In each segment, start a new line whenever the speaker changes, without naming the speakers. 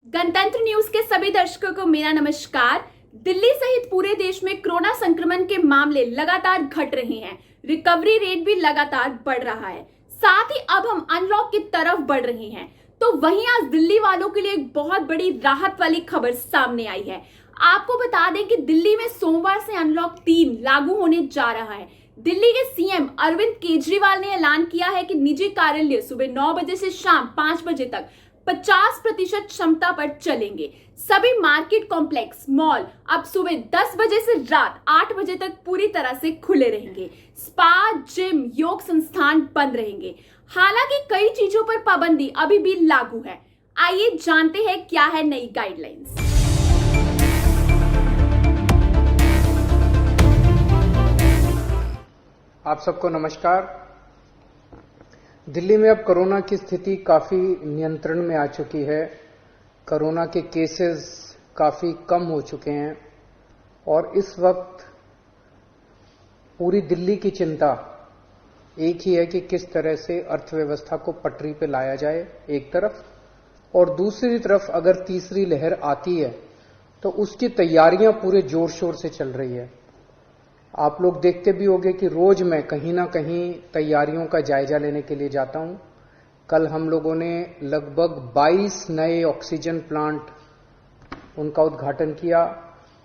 गणतंत्र न्यूज के सभी दर्शकों को मेरा नमस्कार। दिल्ली सहित पूरे देश में कोरोना संक्रमण के मामले लगातार घट रहे हैं। रिकवरी रेट भी लगातार बढ़ रहा है। साथ ही अब हम अनलॉक की तरफ बढ़ रहे हैं। तो वहीं आज दिल्ली वालों के लिए एक बहुत बड़ी राहत वाली खबर सामने आई है। आपको बता दें कि दिल्ली में सोमवार से अनलॉक 3 लागू होने जा रहा है। दिल्ली के सीएम अरविंद केजरीवाल ने ऐलान किया है कि निजी कार्यालय सुबह 9 बजे से शाम 5 बजे तक 50% क्षमता पर चलेंगे। सभी मार्केट कॉम्प्लेक्स, मॉल अब सुबह 10 बजे से रात 8 बजे तक पूरी तरह से खुले रहेंगे। स्पा, जिम, योग संस्थान बंद रहेंगे। हालांकि कई चीजों पर पाबंदी अभी भी लागू है। आइए जानते हैं क्या है नई गाइडलाइंस।
आप सबको नमस्कार। दिल्ली में अब कोरोना की स्थिति काफी नियंत्रण में आ चुकी है। कोरोना के केसेस काफी कम हो चुके हैं और इस वक्त पूरी दिल्ली की चिंता एक ही है कि किस तरह से अर्थव्यवस्था को पटरी पे लाया जाए एक तरफ, और दूसरी तरफ अगर तीसरी लहर आती है तो उसकी तैयारियां पूरे जोर शोर से चल रही है। आप लोग देखते भी होंगे कि रोज मैं कहीं ना कहीं तैयारियों का जायजा लेने के लिए जाता हूं। कल हम लोगों ने लगभग 22 नए ऑक्सीजन प्लांट उनका उद्घाटन किया।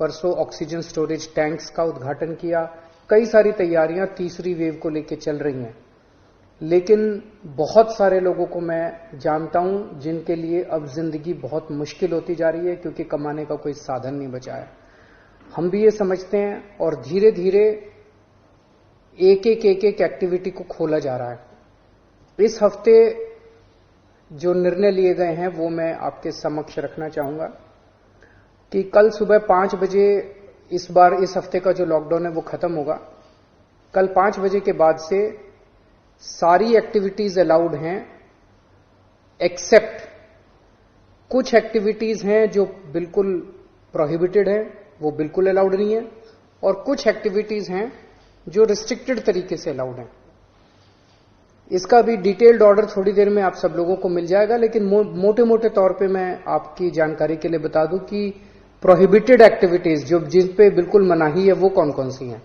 परसों ऑक्सीजन स्टोरेज टैंक्स का उद्घाटन किया। कई सारी तैयारियां तीसरी वेव को लेकर चल रही हैं, लेकिन बहुत सारे लोगों को मैं जानता हूं जिनके लिए अब जिंदगी बहुत मुश्किल होती जा रही है क्योंकि कमाने का कोई साधन नहीं बचा है। हम भी ये समझते हैं और धीरे धीरे एक एक्टिविटी को खोला जा रहा है। इस हफ्ते जो निर्णय लिए गए हैं वो मैं आपके समक्ष रखना चाहूंगा कि कल सुबह 5 बजे इस बार इस हफ्ते का जो लॉकडाउन है वो खत्म होगा। कल 5 बजे के बाद से सारी एक्टिविटीज अलाउड हैं, एक्सेप्ट कुछ एक्टिविटीज हैं जो बिल्कुल प्रोहिबिटेड है, वो बिल्कुल अलाउड नहीं है, और कुछ एक्टिविटीज हैं जो रिस्ट्रिक्टेड तरीके से अलाउड हैं। इसका भी डिटेल्ड ऑर्डर थोड़ी देर में आप सब लोगों को मिल जाएगा, लेकिन मोटे मोटे तौर पे मैं आपकी जानकारी के लिए बता दूं कि प्रोहिबिटेड एक्टिविटीज जो जिन पे बिल्कुल मनाही है वो कौन कौन सी हैं।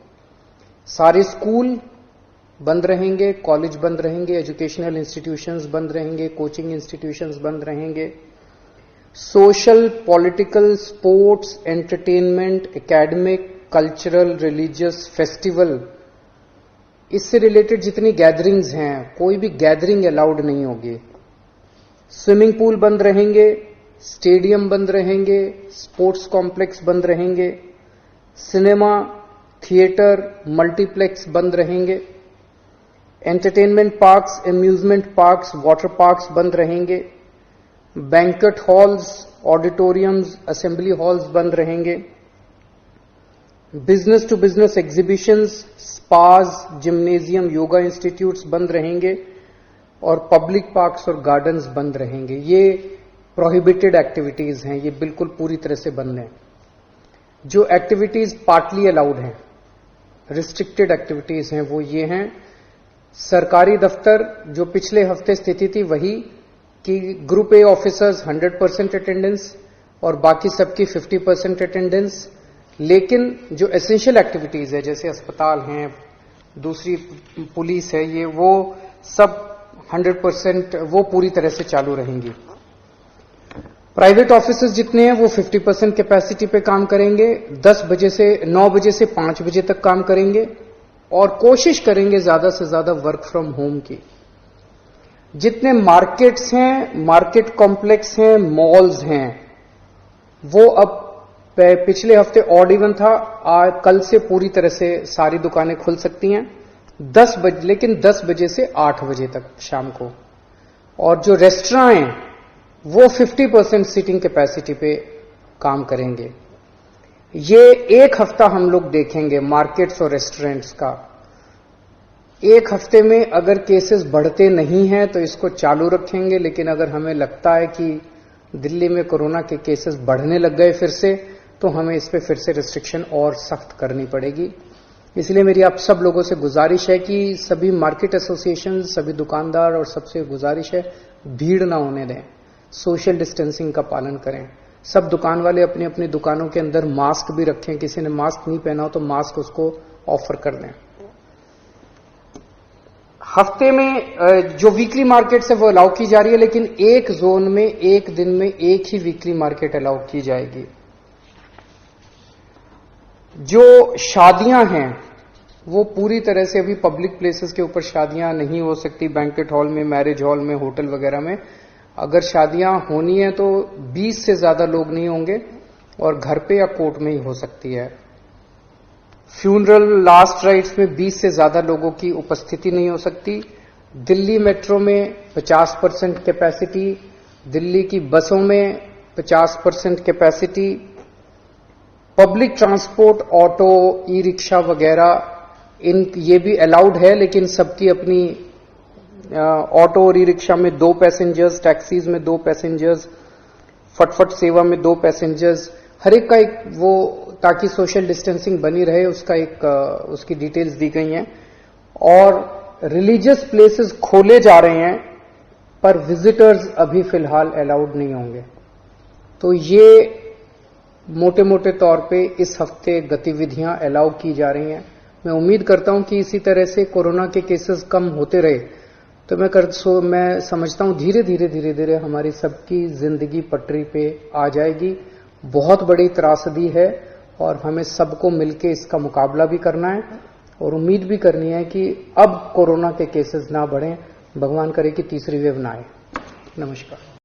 सारे स्कूल बंद रहेंगे, कॉलेज बंद रहेंगे, एजुकेशनल इंस्टीट्यूशंस बंद रहेंगे, कोचिंग इंस्टीट्यूशंस बंद रहेंगे। Social, political, sports, entertainment, academic, cultural, religious, festival, इससे रिलेटेड जितनी गैदरिंग्स हैं, कोई भी गैदरिंग अलाउड नहीं होगी। स्विमिंग पूल बंद रहेंगे, स्टेडियम बंद रहेंगे, स्पोर्ट्स कॉम्प्लेक्स बंद रहेंगे, सिनेमा, थिएटर, मल्टीप्लेक्स बंद रहेंगे, entertainment parks, amusement parks, water parks बंद रहेंगे, banquet halls, auditoriums, assembly halls बंद रहेंगे, business to business exhibitions, spas, gymnasium, yoga institutes बंद रहेंगे, और पब्लिक पार्क्स और गार्डन्स बंद रहेंगे। ये प्रोहिबिटेड एक्टिविटीज हैं, ये बिल्कुल पूरी तरह से बंद हैं। जो एक्टिविटीज पार्टली अलाउड हैं, रिस्ट्रिक्टेड एक्टिविटीज हैं, वो ये हैं। सरकारी दफ्तर, जो पिछले हफ्ते स्थिति थी वही कि ग्रुप ए ऑफिसर्स 100% अटेंडेंस और बाकी सबकी 50% अटेंडेंस, लेकिन जो एसेंशियल एक्टिविटीज है जैसे अस्पताल हैं, दूसरी पुलिस है, ये वो सब 100% वो पूरी तरह से चालू रहेंगी। प्राइवेट ऑफिसर्स जितने हैं वो 50% कैपेसिटी पे काम करेंगे, 9 बजे से 5 बजे तक काम करेंगे और कोशिश करेंगे ज्यादा से ज्यादा वर्क फ्रॉम होम की। जितने मार्केट्स हैं, मार्केट कॉम्प्लेक्स हैं, मॉल्स हैं, वो अब पिछले हफ्ते ऑड इवन था, कल से पूरी तरह से सारी दुकानें खुल सकती हैं 10 बजे, लेकिन 10 बजे से 8 बजे तक शाम को। और जो रेस्टोरेंट हैं वो 50% सीटिंग कैपेसिटी पे काम करेंगे। ये एक हफ्ता हम लोग देखेंगे मार्केट्स और रेस्टोरेंट्स का। एक हफ्ते में अगर केसेस बढ़ते नहीं हैं तो इसको चालू रखेंगे, लेकिन अगर हमें लगता है कि दिल्ली में कोरोना के केसेस बढ़ने लग गए फिर से, तो हमें इस पे फिर से रिस्ट्रिक्शन और सख्त करनी पड़ेगी। इसलिए मेरी आप सब लोगों से गुजारिश है कि सभी मार्केट एसोसिएशन, सभी दुकानदार और सबसे गुजारिश है भीड़ ना होने दें। सोशल डिस्टेंसिंग का पालन करें। सब दुकान वाले अपनी अपनी दुकानों के अंदर मास्क भी रखें, किसी ने मास्क नहीं पहना हो तो मास्क उसको ऑफर कर दें। हफ्ते में जो वीकली मार्केट्स है वो अलाउ की जा रही है, लेकिन एक जोन में एक दिन में एक ही वीकली मार्केट अलाउ की जाएगी। जो शादियां हैं वो पूरी तरह से अभी पब्लिक प्लेसेस के ऊपर शादियां नहीं हो सकती, बैंक्वेट हॉल में, मैरिज हॉल में, होटल वगैरह में। अगर शादियां होनी है तो 20 से ज्यादा लोग नहीं होंगे और घर पे या कोर्ट में ही हो सकती है। फ्यूनरल लास्ट राइट्स में 20 से ज्यादा लोगों की उपस्थिति नहीं हो सकती। दिल्ली मेट्रो में 50% कैपेसिटी, दिल्ली की बसों में 50% capacity, public transport, auto, e rickshaw वगैरह ये भी अलाउड है, लेकिन सबकी अपनी ऑटो और ई रिक्शा में 2 पैसेंजर्स, टैक्सीज में 2 पैसेंजर्स, फटफट सेवा में 2 पैसेंजर्स, हर एक का एक वो, ताकि सोशल डिस्टेंसिंग बनी रहे, उसका एक उसकी डिटेल्स दी गई हैं। और रिलीजियस प्लेसेस खोले जा रहे हैं पर विजिटर्स अभी फिलहाल अलाउड नहीं होंगे। तो ये मोटे मोटे तौर पे इस हफ्ते गतिविधियां अलाउ की जा रही हैं। मैं उम्मीद करता हूं कि इसी तरह से कोरोना के केसेस कम होते रहे तो मैं समझता हूं धीरे धीरे हमारी सबकी जिंदगी पटरी पे आ जाएगी। बहुत बड़ी त्रासदी है और हमें सबको मिलकर इसका मुकाबला भी करना है और उम्मीद भी करनी है कि अब कोरोना के केसेस ना बढ़ें, भगवान करे कि तीसरी वेव ना आए। नमस्कार।